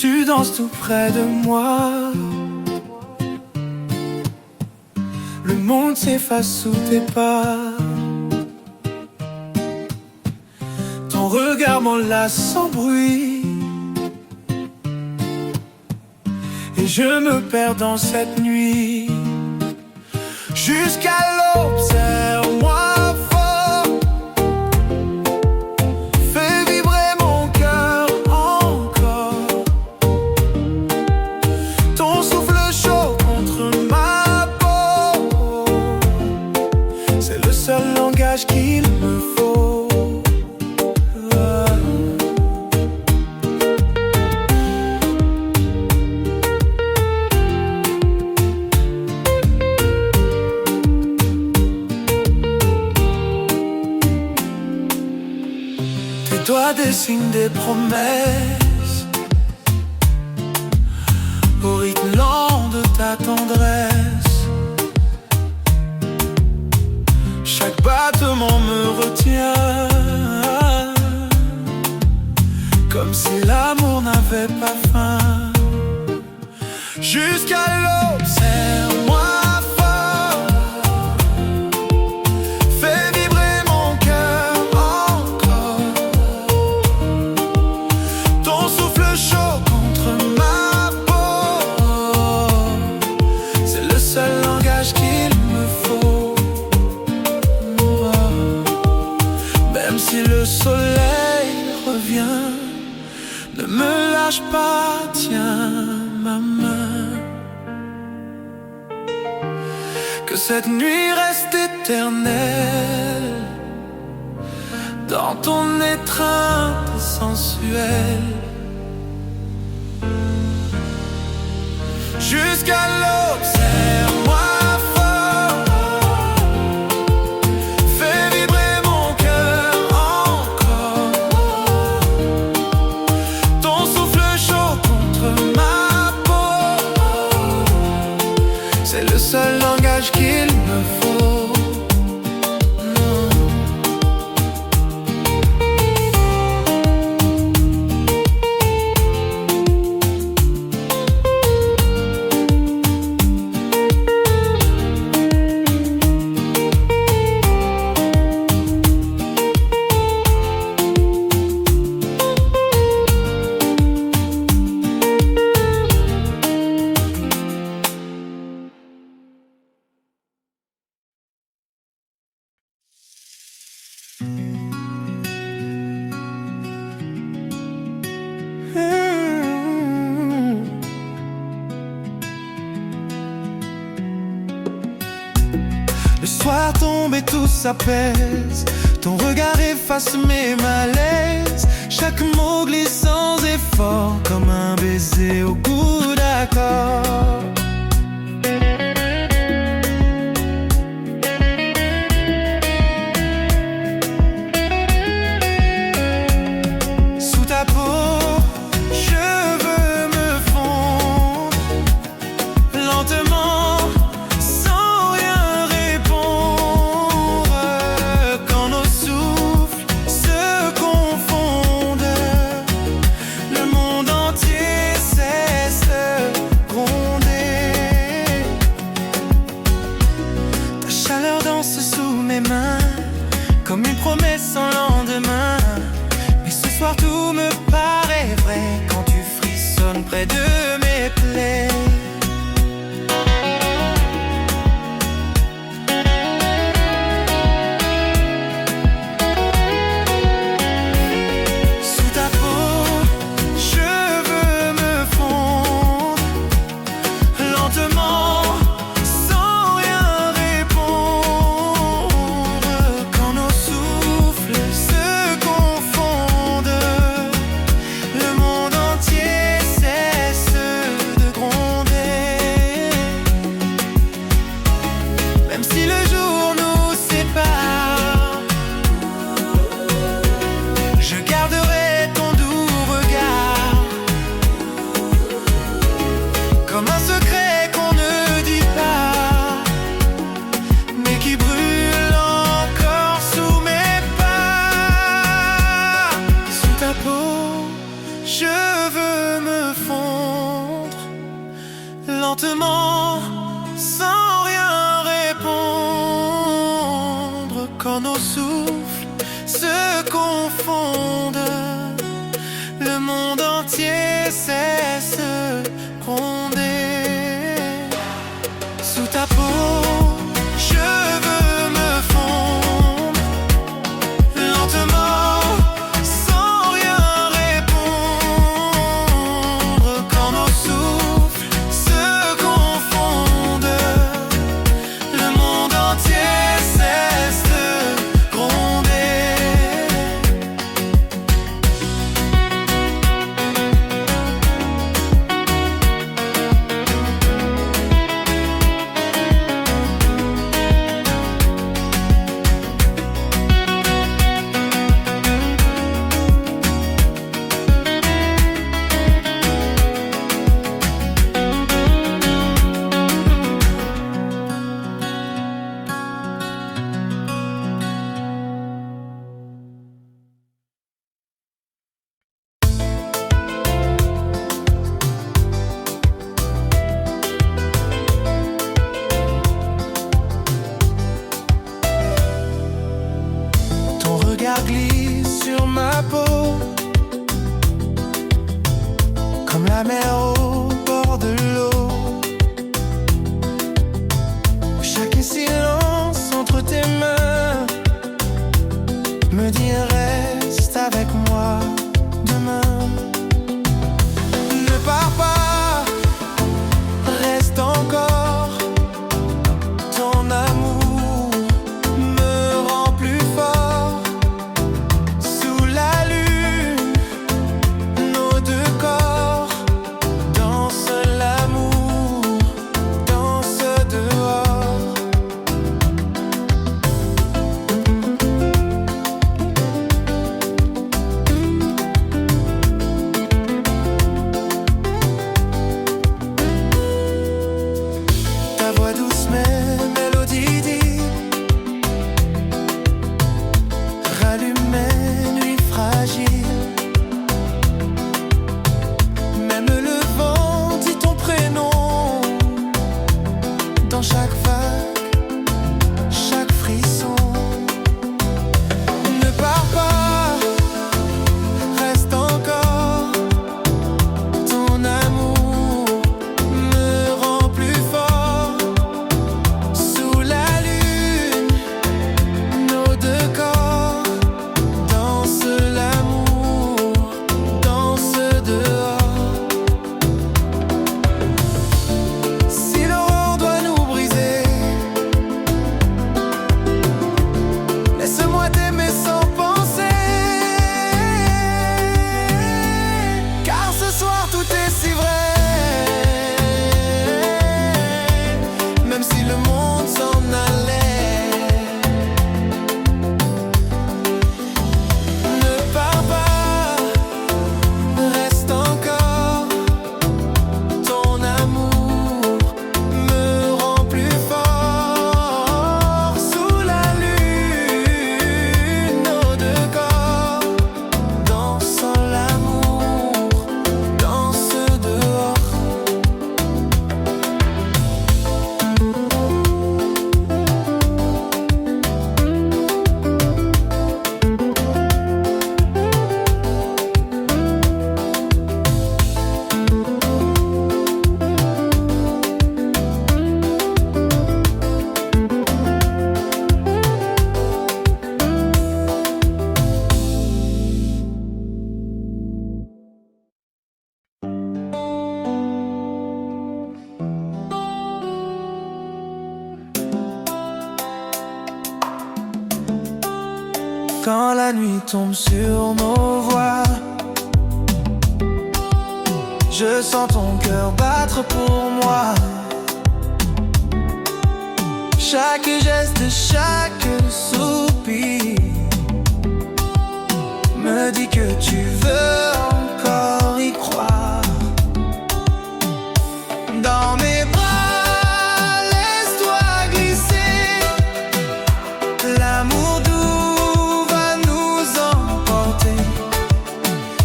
tu danses tout près de moi. Le monde s'efface sous tes pas. Ton regard m'enlace sans bruit, et je me perds dans cette nuit. Jusqu'à l'aube, serre-moi fort, fais vibrer mon cœur encore. Ton souffle chaud contre ma peau, c'est le seul langage qu'il me faut. Tes doigts dessinent des promesses au rythme lent de ta tendresse. Chaque battement me retient, comme si l'amour n'avait pas fin. Jusqu'à l'aube, serre-moi fort, fais vibrer mon cœur encore. Ton souffle chaud contre ma peau, c'est le seul langage qu'il me faut. Même si le soleil revient, ne me lâche pas, tiens ma main. Que cette nuit reste éternelle dans ton étreinte sensuelle. Jusqu'à l'aube, serre-moi fort, fais vibrer mon cœur encore. Ton souffle chaud contre ma peau, c'est le seul langage qu'il me faut. Le soir tombe et tout s'apaise, ton regard efface mes malaises. Chaque mot glisse sans effort, comme un baiser au goût d'accord. Sous ta peau, je veux me fondre lentement, sans rien répondre. Quand nos souffles se confondent, le monde entier cesse de gronde. lentement, sans rien répondre, quand nos souffles se confondent, le monde entier cesse de gronder. Sous ta peau, je veux me fondre, lentement, sans rien répondre, quand nos souffles se confondent, le monde entier cesse de gronder. Ton regard glisse sur ma peau, comme la mer au bord de l'eau. Chaque silence entre tes mains me dit reste avec moi demain. Ne pars pas, reste encore. Ton amour me rend plus fort. Sous la lune, nos deux corps dansent l'amour, dansent dehors. Ta voix douce, mais mélodie dit, rallume mes nuits fragiles. Même le vent dit ton prénom dans chaque vague, chaque frisson. Ne pars pas, reste encore. Ton amour me rend plus fort. Sous la lune, nos deux corps dansent l'amour, dansent dehors. Si l'aurore doit nous briser, laisse-moi t'aimer sans penser. Car ce soir tout est si vrai, même si le monde s'en allait. Ne pars pas, reste encore. Ton amour me rend plus fort. Sous la lune, nos deux corps dansent l'amour, dansent dehors. Quand la nuit tombe sur nos voix, je sens ton cœur battre pour moi. Chaque geste, chaque soupir me dit que tu veux encore y croire. Dans mes bras, laisse-toi glisser. L'amour doux va nous emporter.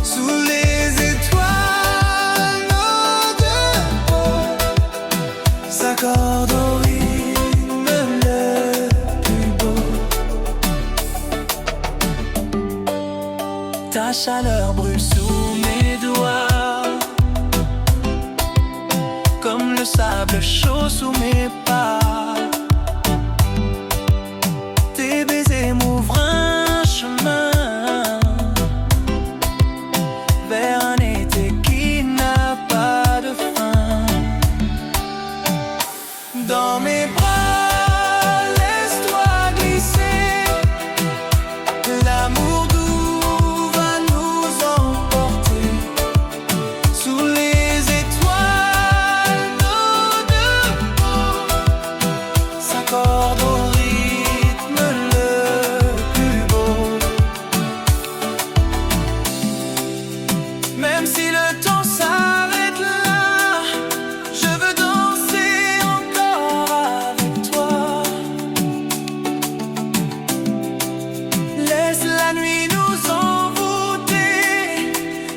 Sous les étoiles, nos deux peaux s'accorde au rythme le plus beau. Ta chaleur brûle sous mes doigts, comme le sable chaud sous mes pas. Tes baisers m'ouvrent un chemin vers un été qui n'a pas de fin. Dans mes bras, laisse-toi glisser. L'amour doux va nous emporter. Sous les étoiles, nos deux peaux s'accordent au rythme le plus beau. Même si le temps s'arrête là, je veux danser encore avec toi. Laisse la nuit nous envoûter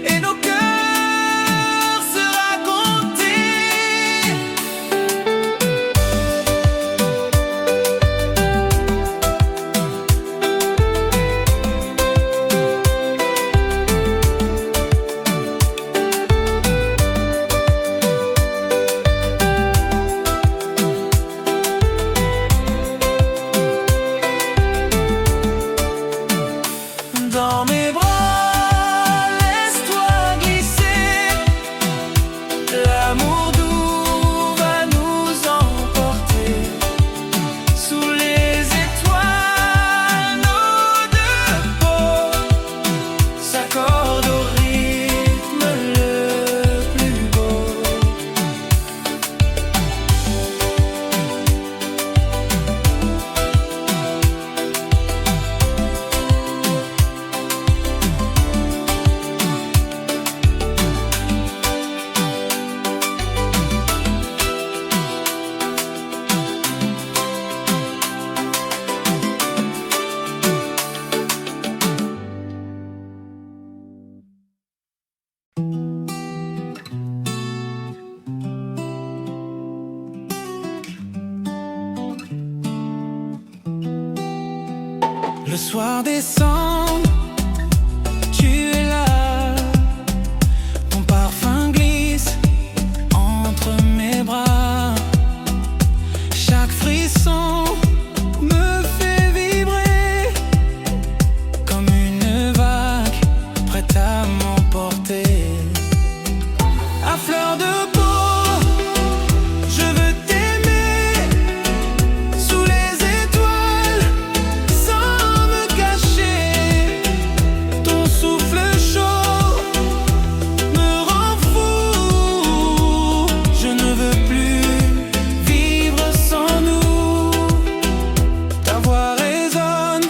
et nos cœurs se raconter. Dans mes bras, laisse-toi glisser. L'amour doux va nous emporter. Sous les étoiles, nos deux peaux s'accordent au rythme le plus beau. Le soir descend, tu es là, ton parfum glisse entre mes bras. Chaque frisson me fait vibrer comme une vague prête à m'emporter. À fleur de peau, je veux t'aimer sous les étoiles sans me cacher. Ton souffle chaud me rend fou. Je ne veux plus vivre sans nous. Ta voix résonne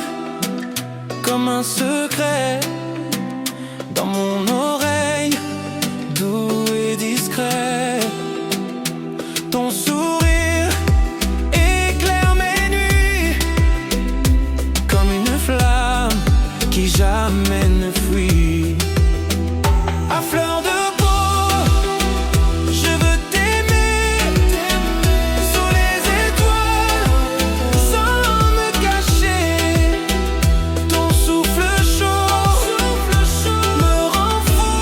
comme un secret dans mon oreille, doux et discret. Ton sourire éclaire mes nuits comme une flamme qui jamais ne fuit. À fleur de peau, je veux t'aimer sous les étoiles sans me cacher. Ton souffle chaud me rend fou.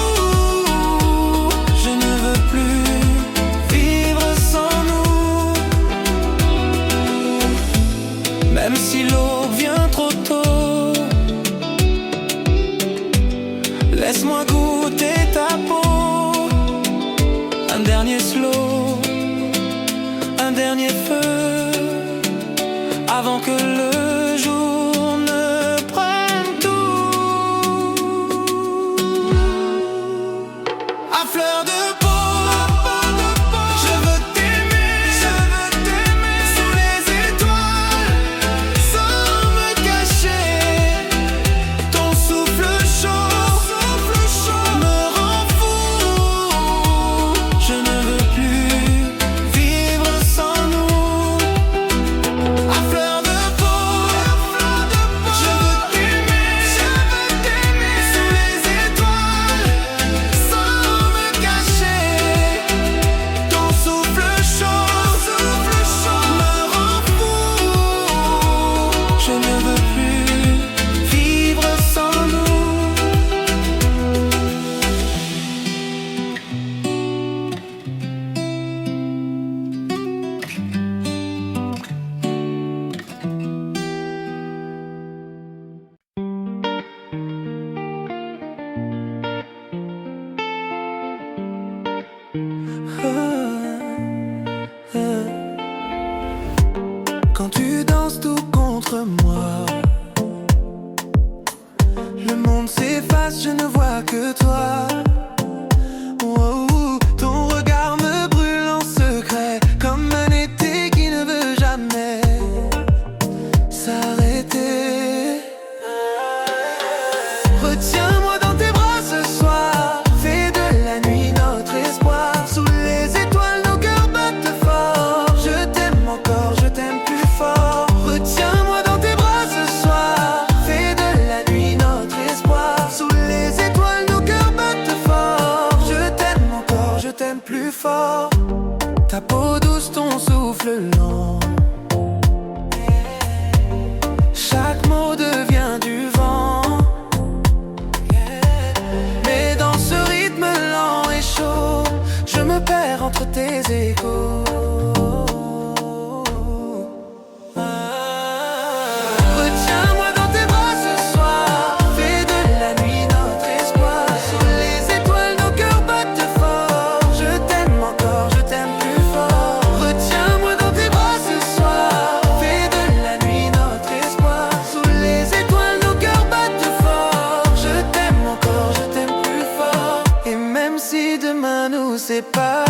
Je ne veux plus vivre sans nous. Même si l'aube vient trop tôt, laisse-moi goûter ta peau. Un dernier slow, un dernier feu, avant que le jour ne prenne tout. À fleur de peau, je veux t'aimer sous les étoiles sans me cacher. Ton souffle chaud me rend fou. Je ne veux plus vivre sans nous. À fleur de peau, Quand tu danses tout contre moi, le monde s'efface, je ne vois que toi. Oh, ton regard me brûle en secret, comme un été qui ne veut jamais s'arrêter. Retiens-moi dans tes bras ce soir, fais de la nuit notre espoir. Sous les étoiles, nos cœurs battent fort. Je t'aime encore, je t'aime plus fort. Retiens-moi dans tes bras ce soir, fais de la nuit notre espoir. Sous les étoiles, nos cœurs battent fort. Je t'aime encore, je t'aime plus fort. Ta peau douce, ton souffle lent, chaque mot devient du vent. Mais dans ce rythme lent et chaud, je me perds entre tes échos. Retiens-moi dans tes bras ce soir, fais de la nuit notre espoir. Sous les étoiles, nos cœurs battent fort. Je t'aime encore, je t'aime plus fort. Retiens-moi dans tes bras ce soir, fais de la nuit notre espoir. Sous les étoiles, nos cœurs battent fort. Je t'aime encore, je t'aime plus fort. Et même si demain nous sépare,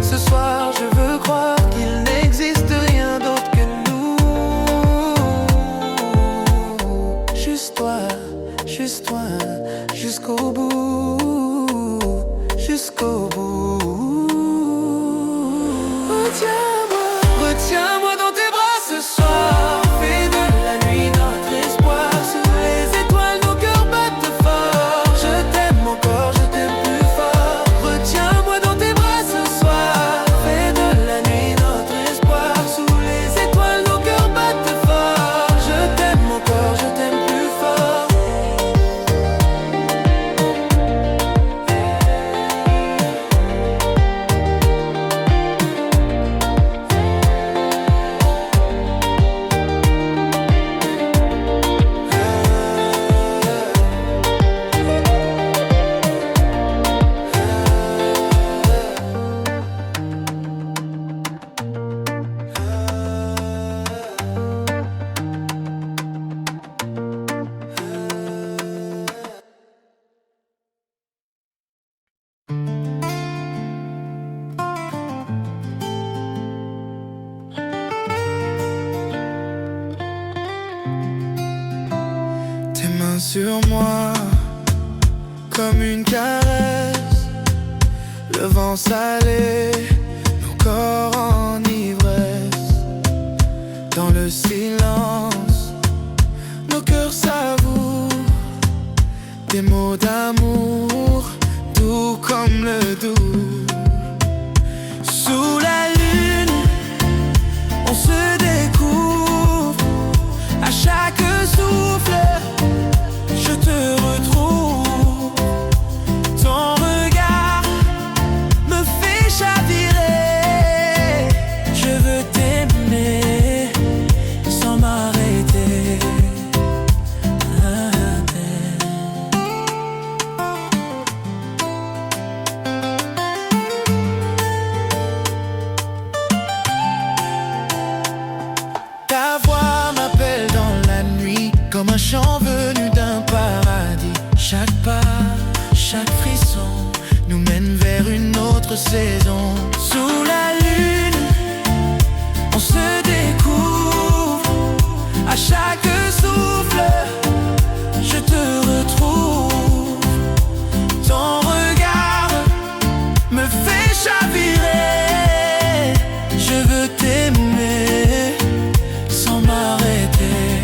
ce soir je veux croire qu'il n'existe rien d'autre que nous. Juste toi, jusqu'au bout, jusqu'au bout. Retiens-moi dans tes bras ce soir, fais de la nuit notre espoir. Sous les étoiles, nos cœurs battent fort. Je t'aime encore, je t'aime plus fort. Retiens-moi dans tes bras ce soir, fais de la nuit notre espoir. Sous les étoiles, nos cœurs battent fort. Je t'aime encore, je t'aime plus fort. Tes mains sur moi, comme une caresse. Le vent salé, nos corps en ivresse. Dans le silence, nos cœurs savourent des mots d'amour, doux comme le doux. Sous la lune, on se découvre. À chaque souffle, je te retrouve. Ton regard me fait chavirer. Je veux t'aimer sans m'arrêter. Ta voix m'appelle dans la nuit, comme un chant venu d'un paradis. Chaque pas, chaque frisson nous mène vers une autre saison. Sous la lune, on se découvre. À chaque souffle, je te retrouve. Ton regard me fait chavirer. Je veux t'aimer sans m'arrêter.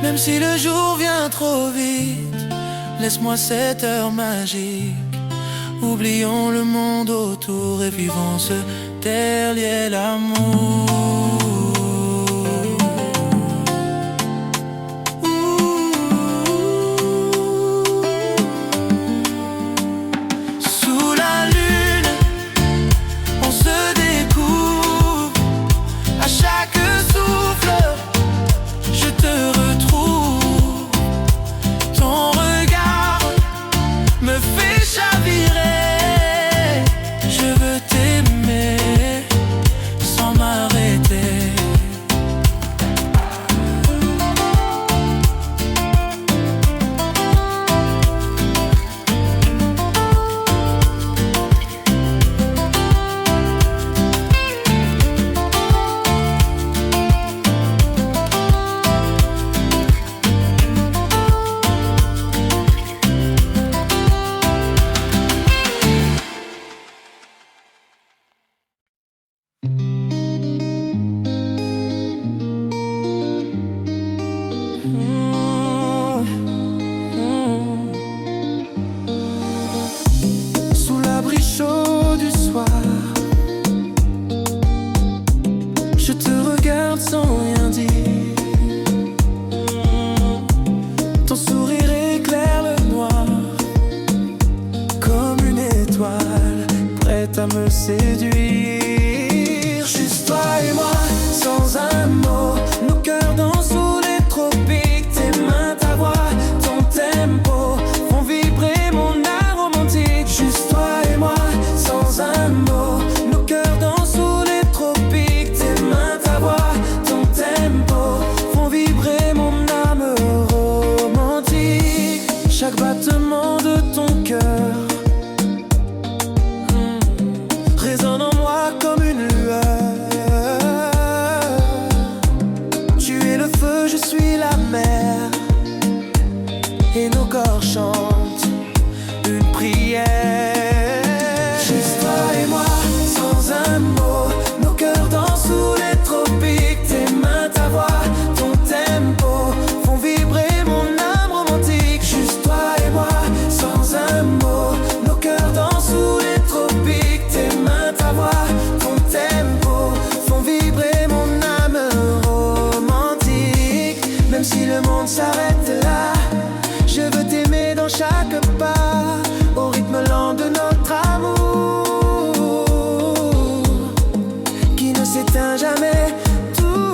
Même si le jour vient trop vite, laisse-moi cette heure magique. Oublions le monde autour et vivons ce dernier l'amour. Sous la lune, on se découvre. À chaque souffle, je te retrouve. Ton regard me fait chavirer. Je me séduire. Juste toi et moi, sans un mot, nos cœurs dansent sous les tropiques. Tes mains, ta voix, ton tempo font vibrer mon âme romantique. Juste toi et moi, sans un mot, nos cœurs dansent sous les tropiques. Tes mains, ta voix, ton tempo font vibrer mon âme romantique. Chaque battement de ton cœur résonne en moi comme une lueur. Tu es le feu, je suis la mer, et nos corps chantent une prière. Juste toi et moi, sans un mot, nos cœurs dansent sous les tropiques. Tes mains, ta voix, ton tempo font vibrer mon âme romantique. Juste toi et moi, sans un mot, nos cœurs dansent sous les tropiques. Tes mains, ta voix, ton tempo font vibrer mon âme romantique. Même si le monde s'arrête là, je veux t'aimer dans chaque pas, au rythme lent de notre amour, qui ne s'éteint jamais, toujours.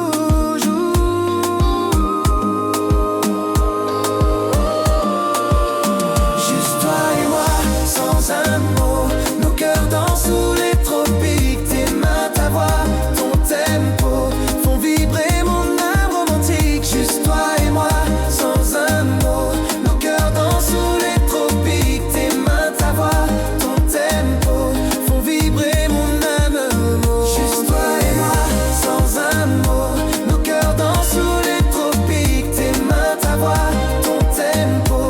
Juste toi et moi, sans un mot, nos cœurs dansent sous les tropiques. Tes mains, ta voix, ton tempo font vibrer mon âme romantique. Juste toi et moi, sans un mot, nos cœurs dansent sous les tropiques. Tes mains, ta voix, ton tempo font vibrer mon âme romantique. Juste toi et moi, sans un mot, nos cœurs dansent sous les tropiques. Tes mains, ta voix, ton tempo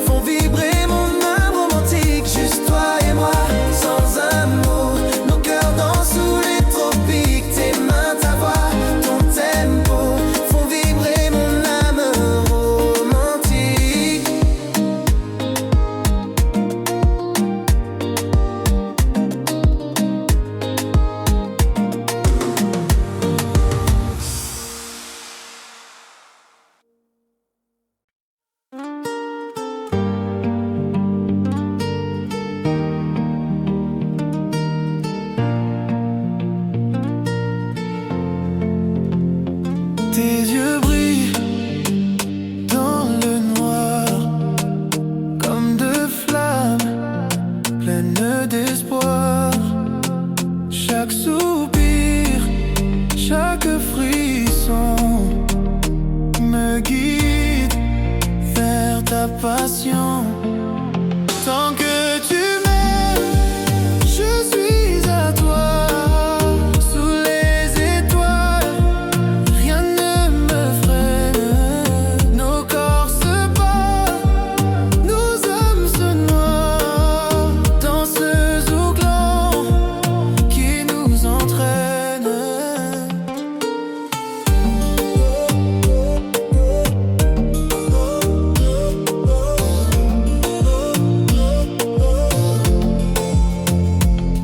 font vibrer mon âme romantique. Juste toi et moi, sans un mot, nos cœurs dansent sous les tropiques. Tes mains, ta voix, ton tempo font vibrer mon âme romantique. Tes yeux brillent dans le noir comme deux flammes pleines d'espoir. Chaque soupir, chaque frisson me guide vers ta passion. Tant que tu m'aimes, je suis à toi. Sous les étoiles, rien ne me freine. Nos corps se battent, nos âmes se noient. Danseuse au gland qui nous entraîne.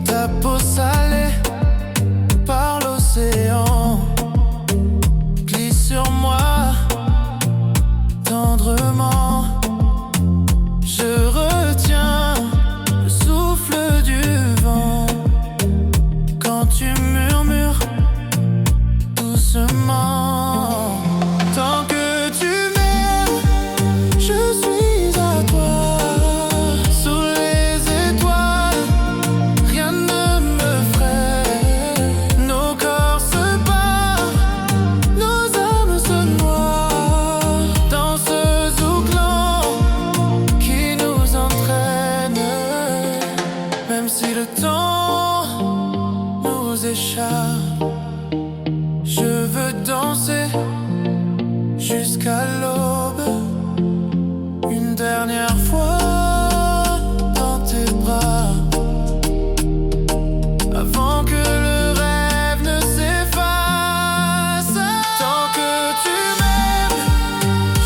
Ta peau salée par l'océan glisse sur moi tendrement. Je retiens le souffle du vent quand tu murmures doucement. Tant que tu m'aimes, je suis à toi. Sous les étoiles, rien ne me freine. Nos corps se battent, nos âmes se noient. Danseuse au clan qui nous entraîne. Même si le temps nous échappe, je veux danser jusqu'à l'aube. Une dernière fois dans tes bras, avant que le rêve ne s'efface. Tant que tu m'aimes,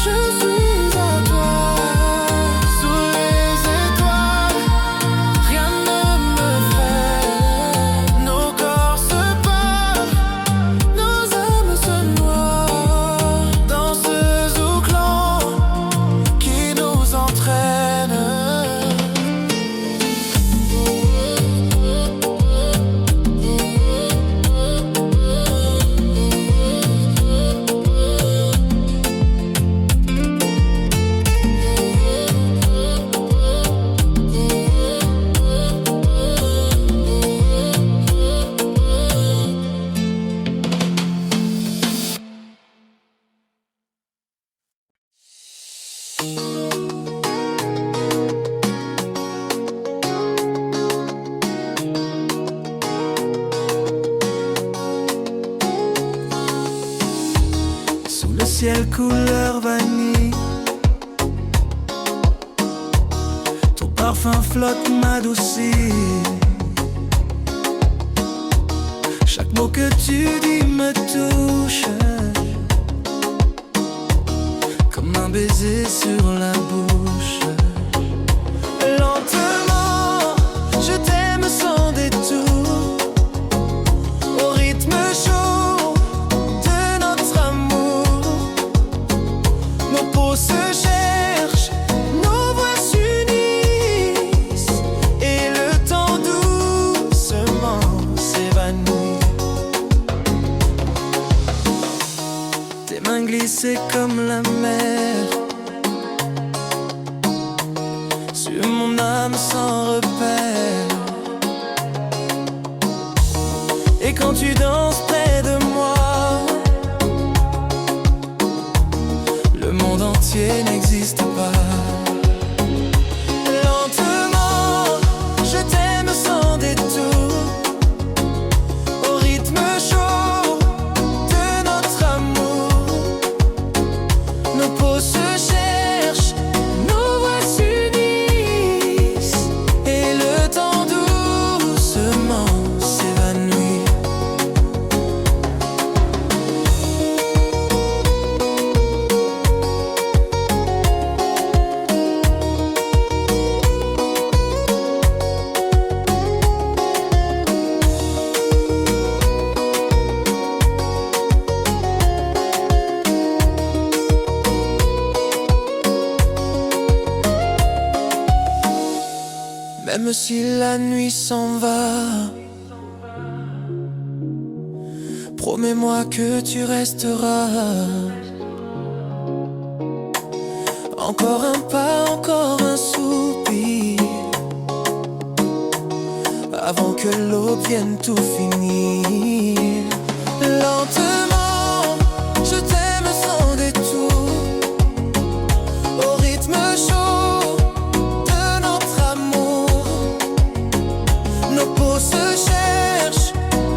je suis à toi. Sous les étoiles, rien ne me freine. Nos corps se battent, ciel couleur vanille. Ton parfum flotte m'adoucit. Chaque mot que tu dis me touche, comme un baiser sur la bouche. Lentement, je t'aime sans détour, au rythme chaud de notre amour. Nos peaux se cherchent, nos voix s'unissent, et le temps doucement s'évanouit. Tes mains glissées comme la mer sur mon âme sans repère. Et quand tu danses près de moi, le monde entier n'existe pas. Lentement, je t'aime sans détour, au rythme chaud de notre amour. Nos peaux se cherchent, nos voix s'unissent, et le temps doucement s'évanouit. Même si la nuit s'en va, promets-moi que tu resteras. Encore un pas, encore un soupir, avant que l'aube vienne tout finir. Lentement, je t'aime sans détour, au rythme chaud de notre amour. Nos peaux se cherchent,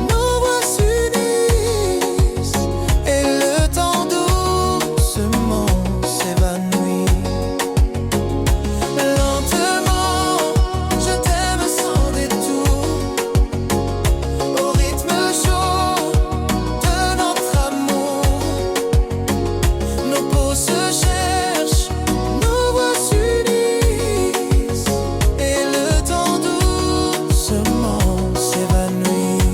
nos voix s'unissent, et le temps doucement s'évanouit. Lentement, je t'aime sans détour, au rythme chaud de notre amour. Nos peaux se cherchent, nos voix s'unissent, et le temps doucement s'évanouit.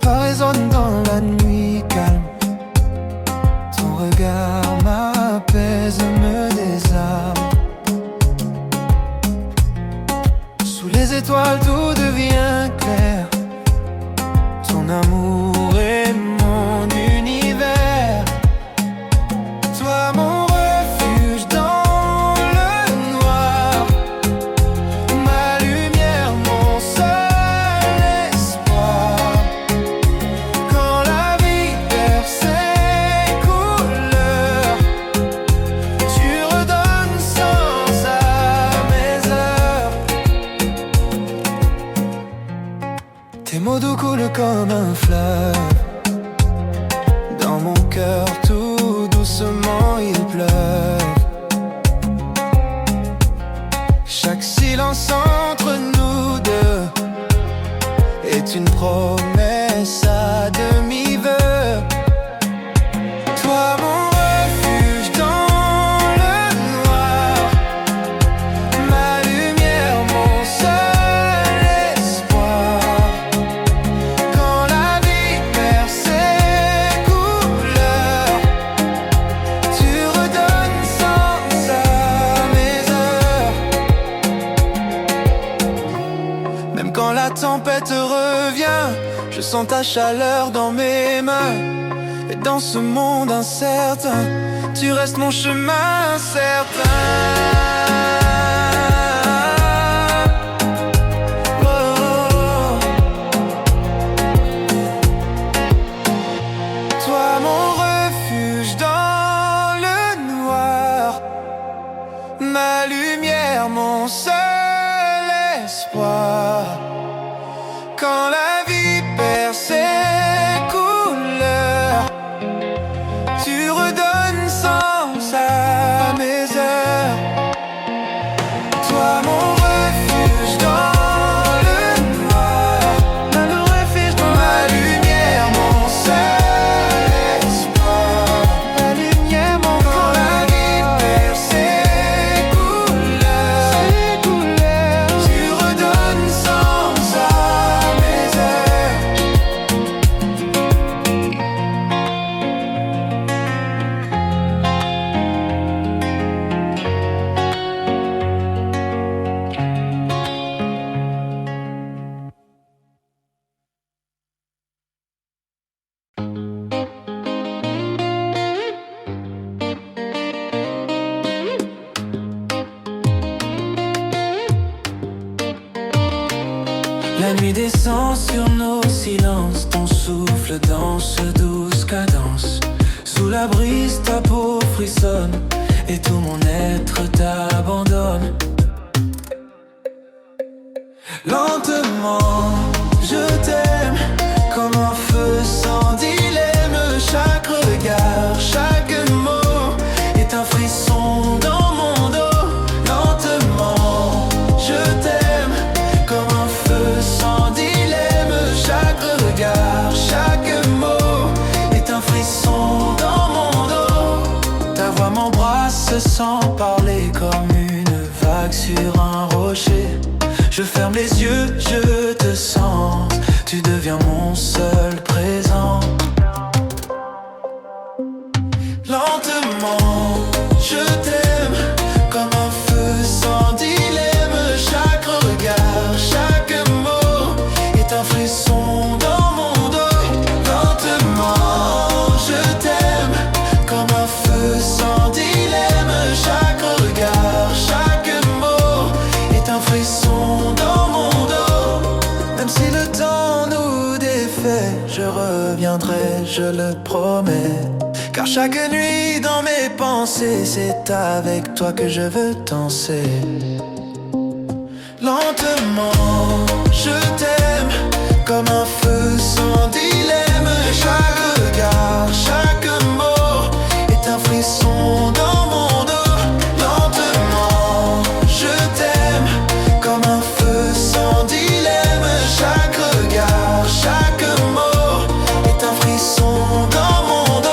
Pas résonne dans la nuit calme, ton regard m'apaise, me désarme. Sous les étoiles tout devient clair, ton amour est mon univers. Toi mon refuge dans le noir, ma lumière, mon seul espoir. Quand la vie perd ses couleurs, tu redonnes sens à mes heures. Tes mots doux coulent comme un fleuve, dans mon cœur tout doucement ils pleuvent. Chaque silence entre nous deux est une promesse à demi-vœu. Toi mon refuge dans le noir, ma lumière, mon seul espoir. Quand la vie la tempête revient, je sens ta chaleur dans mes mains. Et dans ce monde incertain, tu restes mon chemin certain. Oh. Toi mon refuge dans le noir, ma lumière, mon seul espoir. Quand la vie perd ses couleurs, tu redonnes sens à mes heures. Toi mon refuge dans le noir, le refuge dans ma lumière, mon seul espoir. Ma lumière, mon quand la vie perd ses couleurs, tu redonnes sens à mes heures. La nuit descend sur nos silences, ton souffle danse douce cadence. Sous la brise ta peau frissonne et tout mon être t'abandonne. Lentement, je t'aime comme un feu sans dilemme. Chaque regard, chaque mot est un frisson dans mon dos. Lentement, je t'aime comme un feu sans dilemme. Chaque regard, chaque mot est un frisson dans mon dos. Ta voix m'embrasse sans parler comme une vague sur un rocher. Je ferme les yeux, je te sens, tu deviens mon seul présent. Lentement, je t'aime comme un feu sans dilemme. Chaque regard, chaque mot est un frisson dans mon dos. Lentement, je t'aime comme un feu sans dilemme. Chaque regard, chaque mot est un frisson dans mon dos. Même si le temps nous défait, je reviendrai, je le promets. Car chaque nuit dans mes pensées, c'est avec toi que je veux danser. Lentement, je t'aime comme un feu sans dilemme. Chaque regard, chaque mot est un frisson dans mon dos. Lentement, je t'aime comme un feu sans dilemme. Chaque regard, chaque mot est un frisson dans mon dos.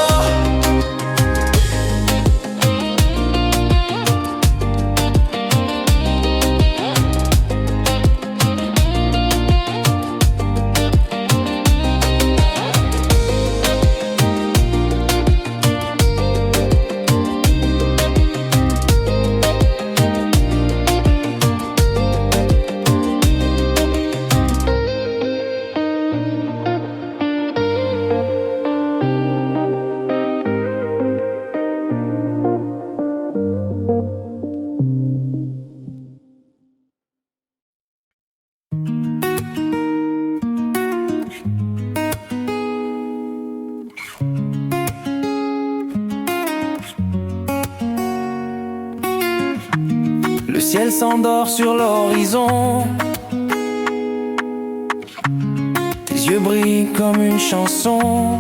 Le ciel s'endort sur l'horizon. Tes yeux brillent comme une chanson.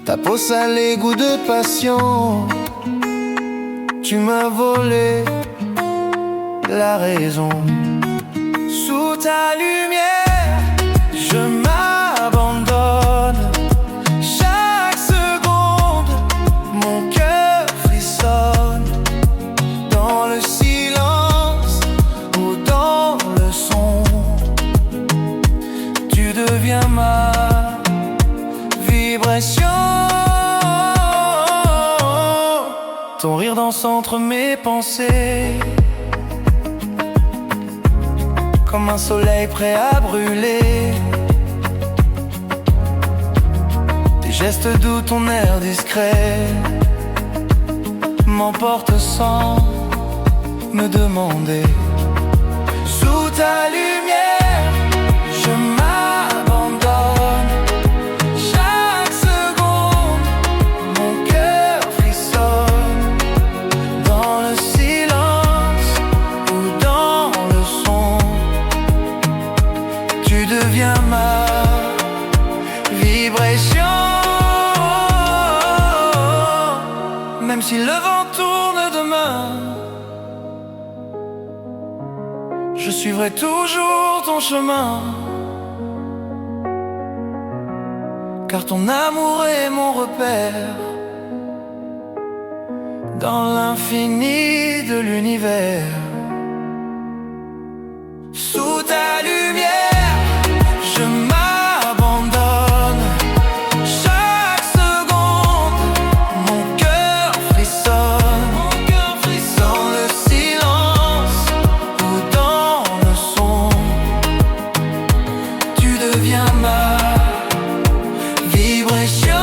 Ta peau salée, goût de passion. Tu m'as volé la raison. Sous ta lumière, je m'abandonne. Chaque seconde, mon cœur frissonne. Dans le silence ou dans le son, tu deviens ma vibration. Ton rire danse entre mes pensées. comme un soleil prêt à brûler. Tes gestes doux, ton air discret m'emporte sans me demander. Sous ta lumière, je m'abandonne. Chaque seconde, mon cœur frissonne. Dans le silence ou dans le son, tu deviens ma vibration. Même si le vent tourne demain, je suivrai toujours ton chemin, car ton amour est mon repère dans l'infini de l'univers. Sous ta lumière, je m'abandonne. Chaque seconde, mon cœur frissonne. Dans le silence ou dans le son, tu deviens ma vibration.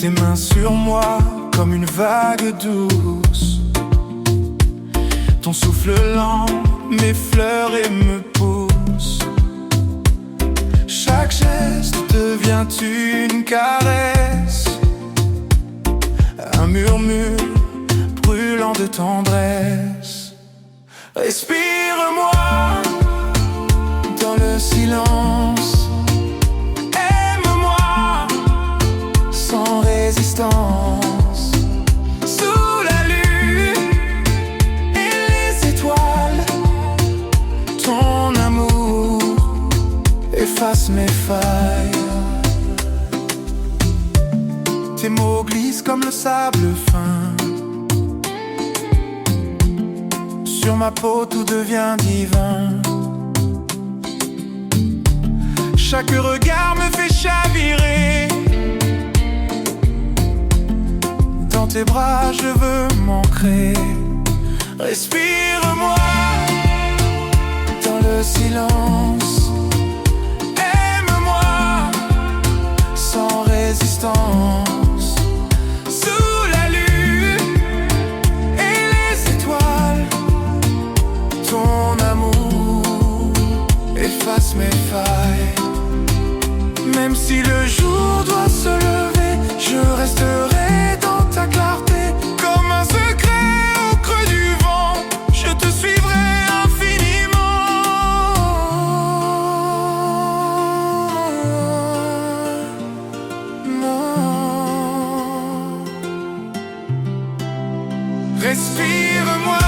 Tes mains sur moi comme une vague douce, ton souffle lent m'effleure et me pousse. Chaque geste devient une caresse, un murmure brûlant de tendresse. Respire-moi dans le silence, sans résistance. Sous la lune et les étoiles, ton amour efface mes failles. Tes mots glissent comme le sable fin, sur ma peau tout devient divin. Chaque regard me fait chavirer, dans tes bras je veux m'ancrer. Respire-moi dans le silence, aime-moi sans résistance. Sous la lune et les étoiles, ton amour efface mes failles. Même si le jour doit se lever, je resterai dans ta clarté, comme un secret au creux du vent. Je te suivrai infiniment. Non. Respire-moi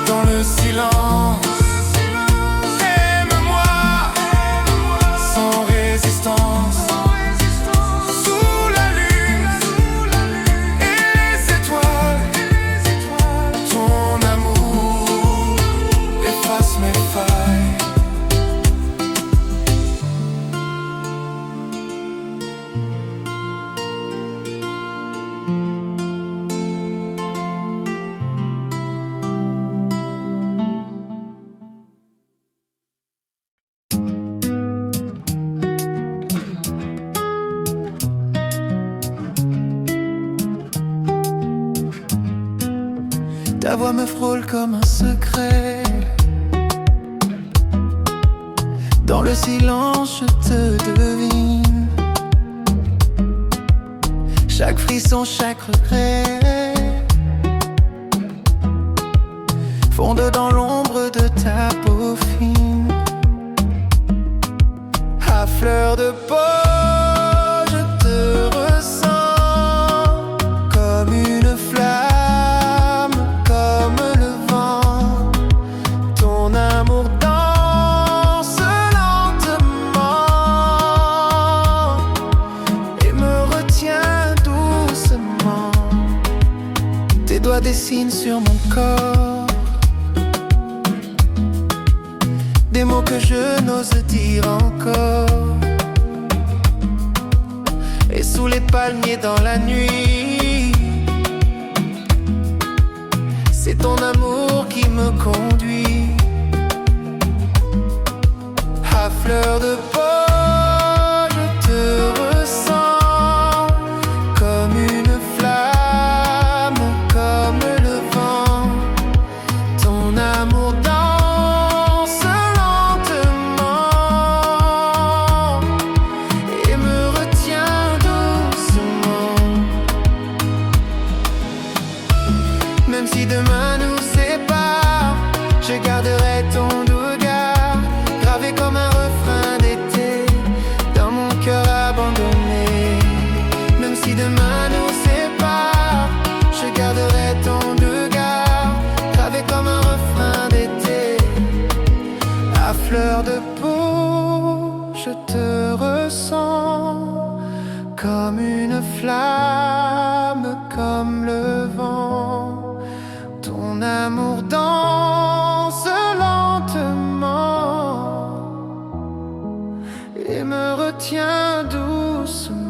dans le silence, sous la lune et les étoiles, ton amour efface mes failles. Ta voix me frôle comme un secret, dans le silence je te devine. Chaque frisson, chaque regret fondent dans l'ombre de ta peau fine. À fleur de peau, dessines sur mon corps des mots que je n'ose dire encore. Et sous les palmiers dans la nuit, c'est ton amour qui me conduit. À fleur de peau, je te ressens comme une flamme, comme le vent. Ton amour danse lentement et me retient doucement. Même si demain nous sépare, je garderai ton regard gravé comme un refrain d'été dans mon cœur abandonné. Même si demain nous sépare, je garderai ton regard gravé comme un refrain d'été. À fleur de peau, je te ressens comme une flamme, comme le vent. Ton amour danse lentement et me retient doucement.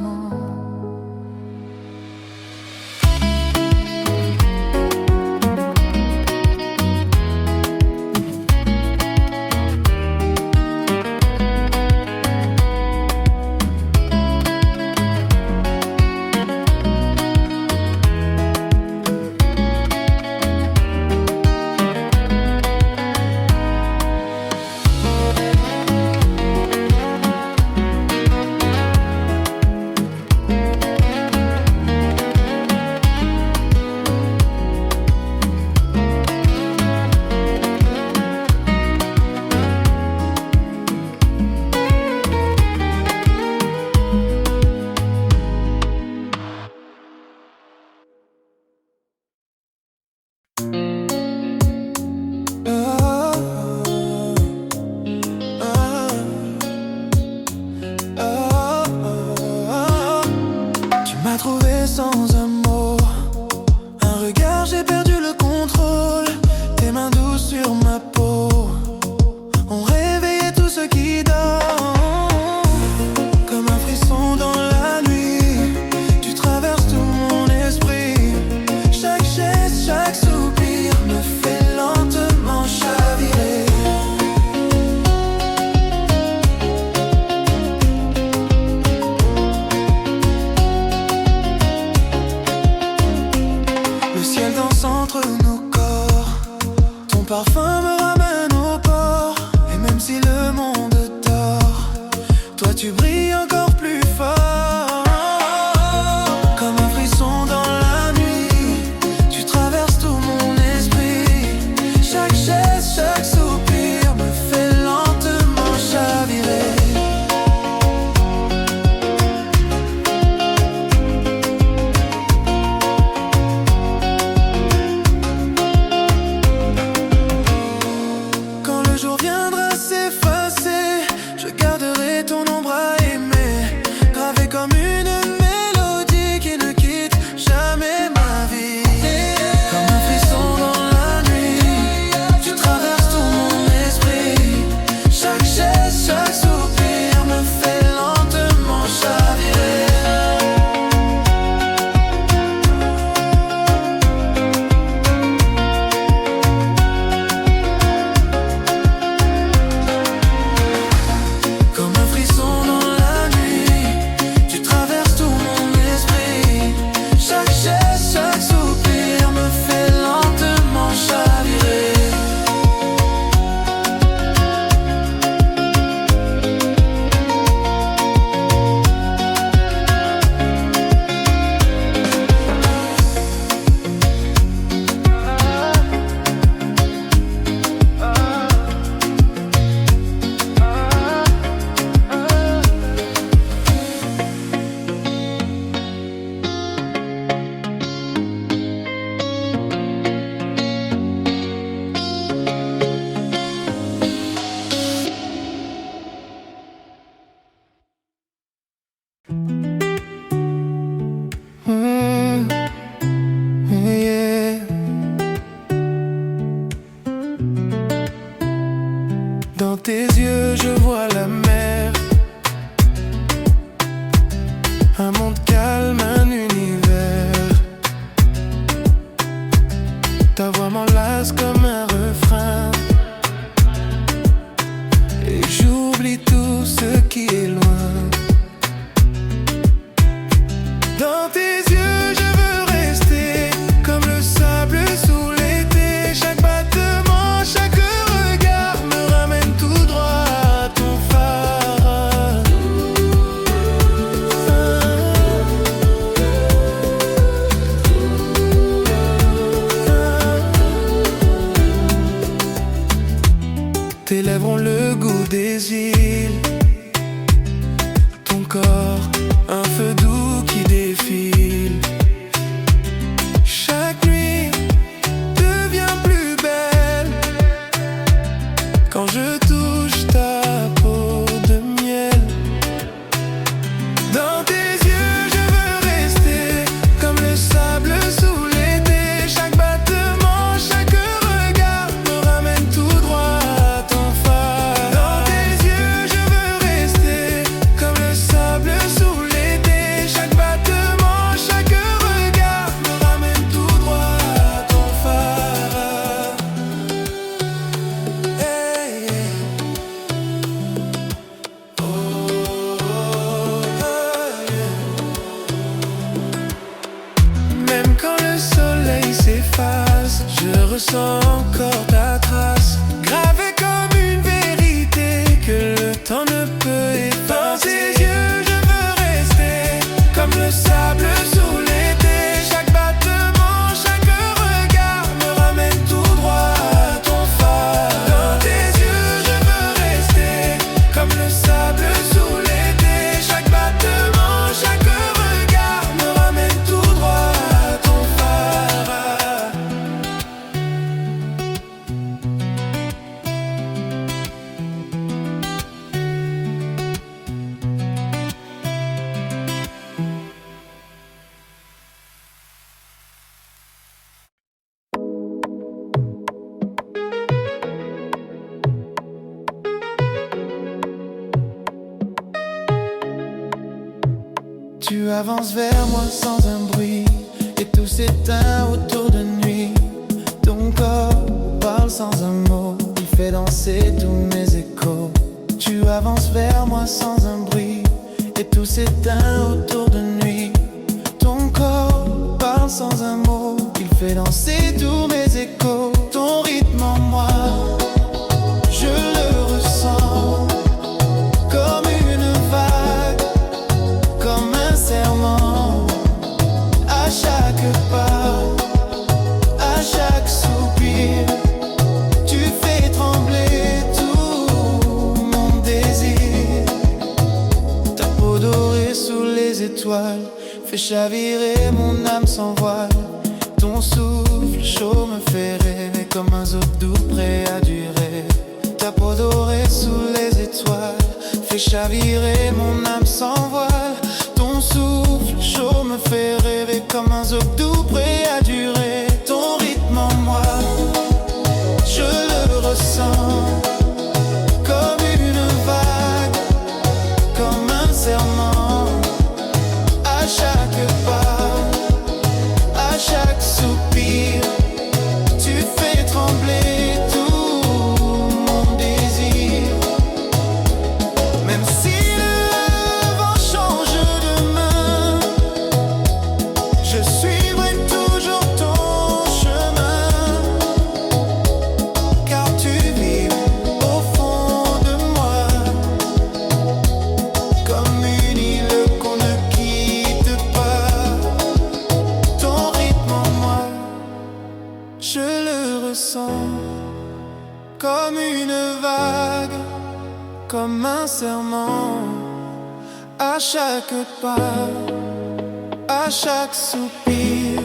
Tu m'as trouvé sans un mot, un regard, j'ai perdu le contrôle. Tes mains douces sur ma peau ont réveillé tout ce qui dort. Comme un frisson dans la nuit, tu traverses tout mon esprit. Chaque geste, chaque soupir me fait lentement chavirer. Le ciel danse entre nos corps, ton parfum me ramène au port. Et même si le monde dort, toi tu brilles encore plus fort. Comme un frisson dans la nuit, tu traverses tout mon esprit. Chaque geste, chaque soupir me fait lentement chavirer. Quand le jour viendra s'effacer, je garderai ton ombre à aimer. je vois la mer. Un monde calme, un univers. Ta voix m'enlace comme un refrain. Et j'oublie tout ce qui est loin. Dans tes yeux je veux rester, comme le sable sous l'été. Chaque battement, chaque regard me ramène tout droit à ton phare. Tes lèvres ont le goût des îles. Ton corps, un feu doux qui défile. Chaque nuit devient plus belle quand je touche ta peau de miel. Dans tes yeux je veux rester, comme le sable sous l'été. Chaque battement, chaque regard me ramène tout droit à ton phare. Dans tes yeux je veux rester, comme le sable sous l'été. Chaque battement, chaque regard me ramène tout droit à ton phare. Hey, hey. Oh, oh, yeah. Même quand le soleil s'efface, je ressens encore ta trace, gravée comme une vérité que le temps ne peut effacer. Dans tes yeux je veux rester, comme le sable sous l'été. Chaque battement, chaque regard me ramène tout droit à ton phare. Dans tes yeux je veux rester, comme le sable sous l'été. Chaque battement, chaque regard me ramène tout droit à ton phare. Tu avances vers moi sans un bruit, et tout s'éteint autour de nuit. Ton corps parle sans un mot, il fait danser tous mes échos. Tu avances vers moi sans un bruit, et tout s'éteint autour de nuit. Ton corps parle sans un mot, il fait danser tous mes échos. Ton rythme en moi, je le ressens, comme une vague, comme un serment. À chaque pas, à chaque soupir, tu fais trembler tout mon désir. Ta peau dorée sous les étoiles fait chavirer mon âme sans voile. Ton souffle chaud me fait rêver, comme un zoo doux prêt à durer. Ta peau dorée sous les étoiles fait chavirer mon âme sans voile. Ton souffle chaud me fait rêver, comme un zoo doux prêt à durer. Ton rythme en moi, je le ressens, comme une vague, comme un serment. À chaque pas, à chaque soupir, tu fais trembler tout mon désir. Même si le vent change de main, je suivrai toujours ton chemin. Car tu vis au fond de moi, comme une île qu'on ne quitte pas. Ton rythme en moi, je le ressens, comme une vague, comme un serment. À chaque pas, à chaque soupir,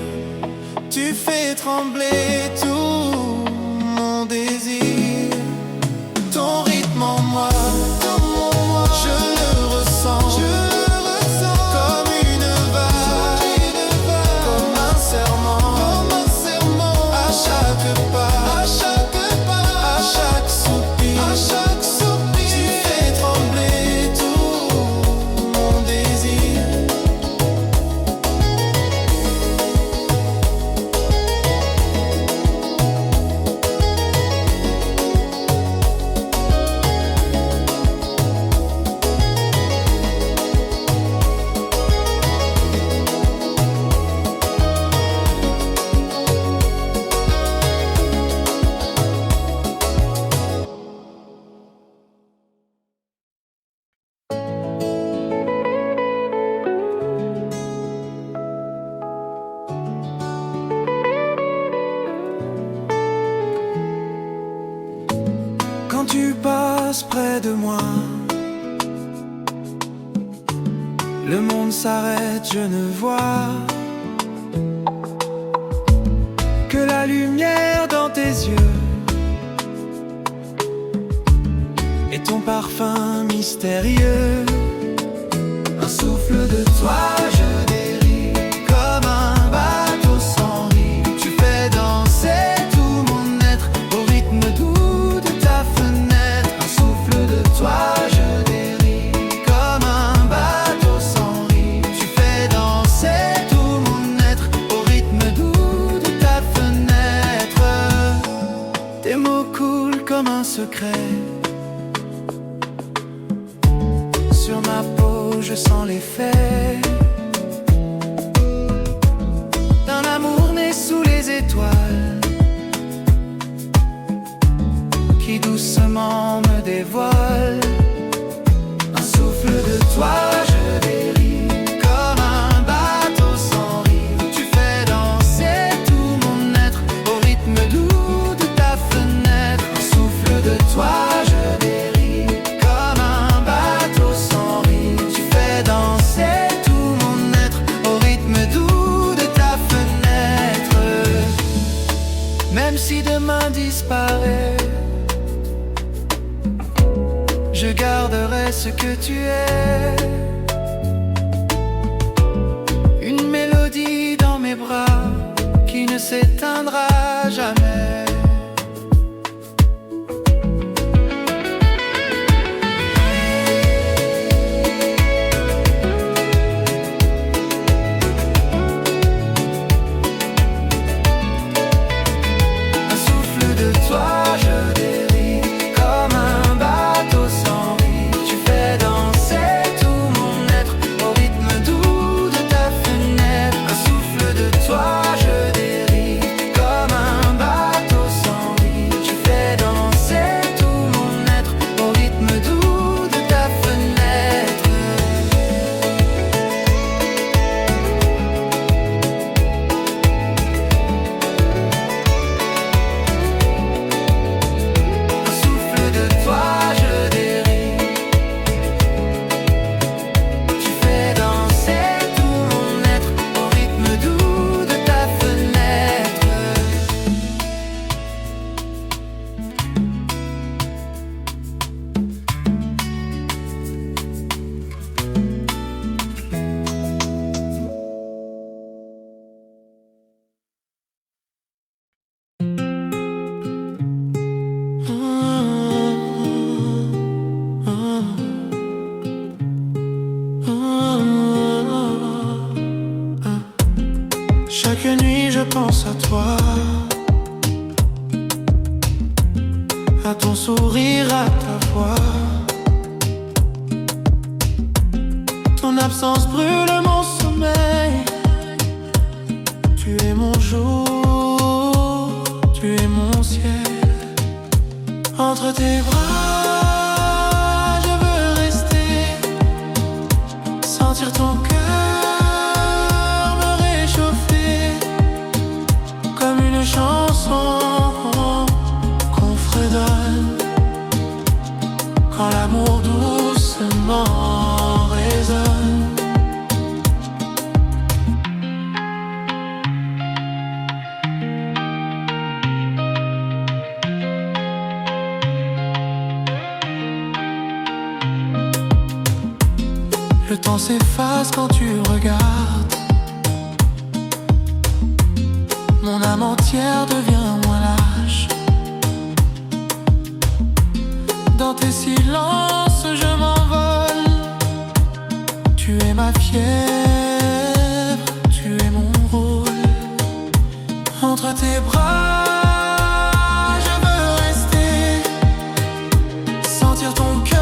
tu fais trembler tout mon désir. Ton rythme en moi, je le ressens, comme une vague, comme un serment. À chaque pas, à chaque soupir, tu loin. Le monde s'arrête, je ne vois que la lumière dans tes yeux et ton parfum mystérieux. Un souffle de toi, je dérive comme un bateau sans rive. Tu fais danser tout mon être au rythme doux de ta fenêtre. Un souffle de toi, je dérive comme un bateau sans rive. Tu fais danser tout mon être au rythme doux de ta fenêtre. Tes mots coulent comme un secret. Sur ma peau, je sens l'effet d'un amour né sous les étoiles qui doucement me dévoile. Un souffle de toi, je dérive comme un bateau sans rive. Tu fais danser tout mon être au rythme doux de ta fenêtre. Un souffle de toi, je dérive comme un bateau sans rive. Tu fais danser tout mon être au rythme doux de ta fenêtre. Même si demain disparaît, je garderai ce que tu es. Une mélodie dans mes bras qui ne s'éteindra jamais. Un souffle de toi, je dérive comme un bateau sans rive. Tu fais danser tout mon être au rythme doux de ta fenêtre. Un souffle de toi, je dérive comme un bateau sans rive. Tu fais danser tout mon être au rythme doux de ta fenêtre. Un souffle de toi, je dérive. Tu fais danser tout mon être au rythme doux de ta fenêtre. Chaque nuit je pense à toi, à ton sourire, à ta voix. Ton absence brûle mon sommeil. Tu es mon jour, tu es mon ciel. Entre tes bras, je veux rester, sentir ton cœur me réchauffer, comme une chanson qu'on fredonne quand l'amour doucement résonne. Le temps s'efface quand tu regardes. Mon âme entière devient moins lâche. Dans tes silences je m'envole. Tu es ma fièvre, tu es mon rôle. Entre tes bras je veux rester, sentir ton cœur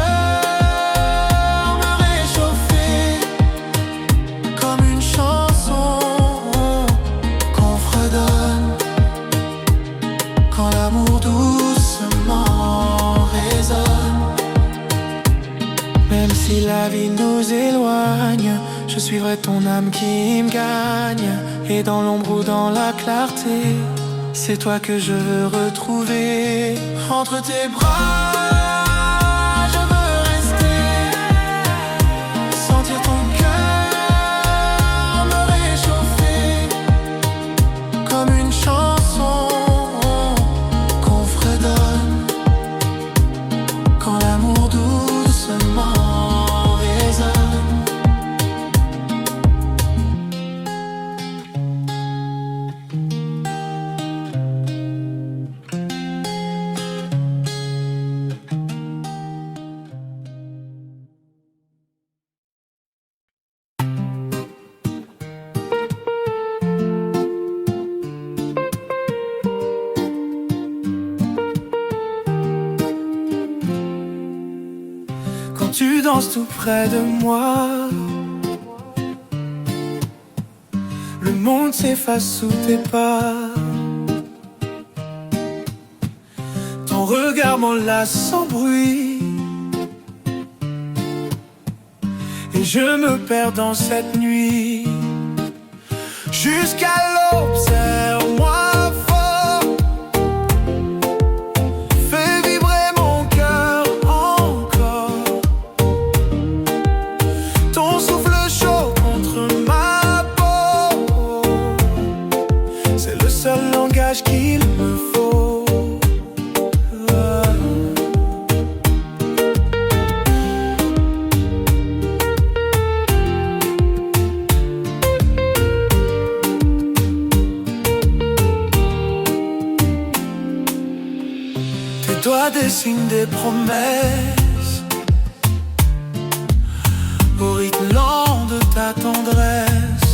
si la vie nous éloigne, je suivrai ton âme qui me gagne. Et dans l'ombre ou dans la clarté, c'est toi que je veux retrouver. Entre tes bras, je veux quand tu danses tout près de moi. Le monde s'efface sous tes pas. Ton regard m'enlace sans bruit, et je me perds dans cette nuit. Jusqu'à l'aube, serre-moi fort, fais vibrer mon cœur encore. Ton souffle chaud contre ma peau, c'est le seul langage qu'il me faut. Toi dessinent des promesses au rythme lent de ta tendresse.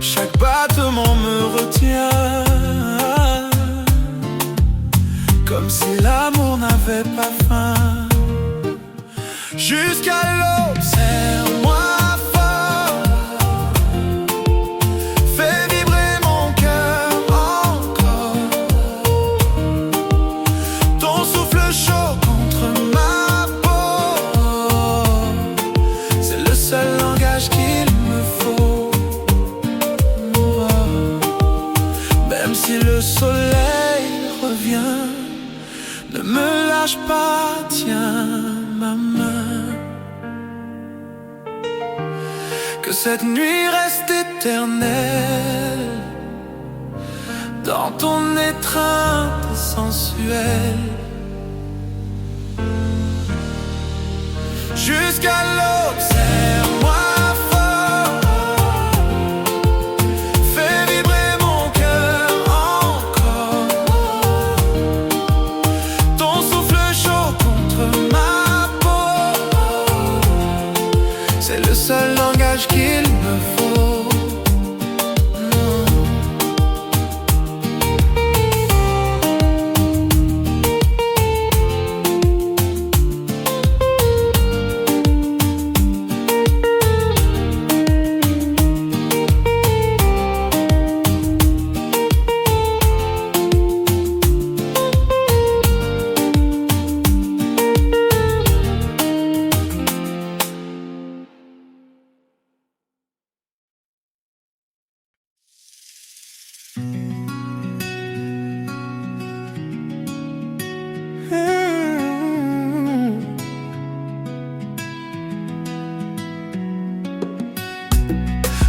Chaque battement me retient, comme si l'amour n'avait pas fin. Jusqu'à l'aube, serre-moi. Si le soleil revient, ne me lâche pas, tiens ma main. Que cette nuit reste éternelle dans ton étreinte sensuelle. Jusqu'à l'aube, serre-moi. C'est le seul langage qu'il me faut.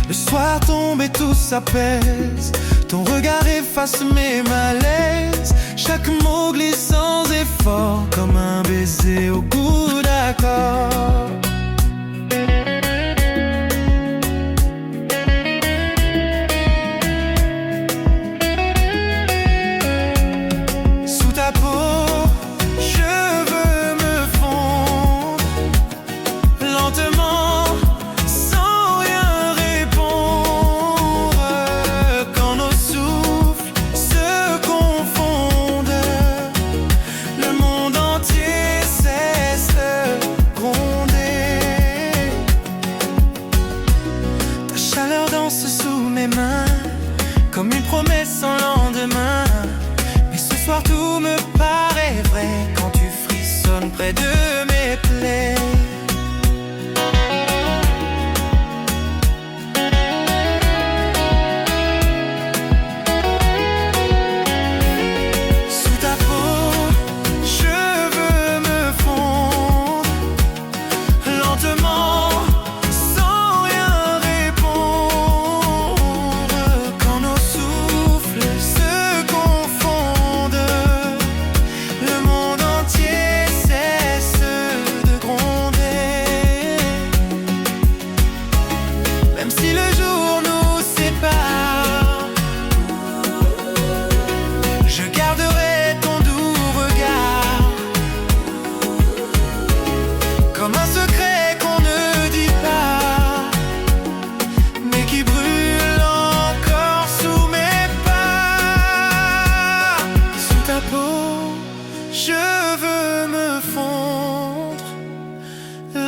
Le soir tombe et tout s'apaise, ton regard efface mes malaises. Chaque mot glisse sans effort, comme un baiser au goût d'accord. Sous ta peau, je veux me fondre lentement.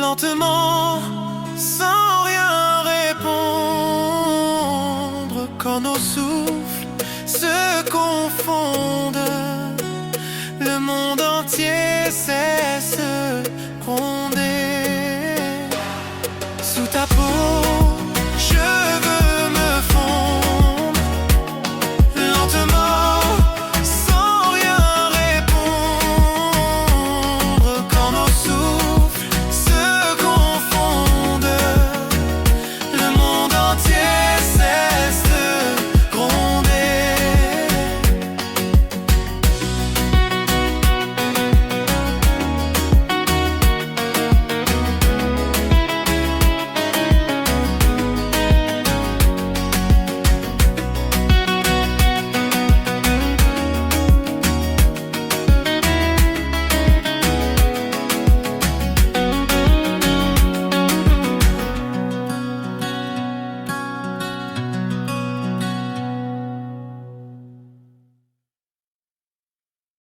lentement, sans rien répondre. Quand nos souffles se confondent, le monde entier s'effondre.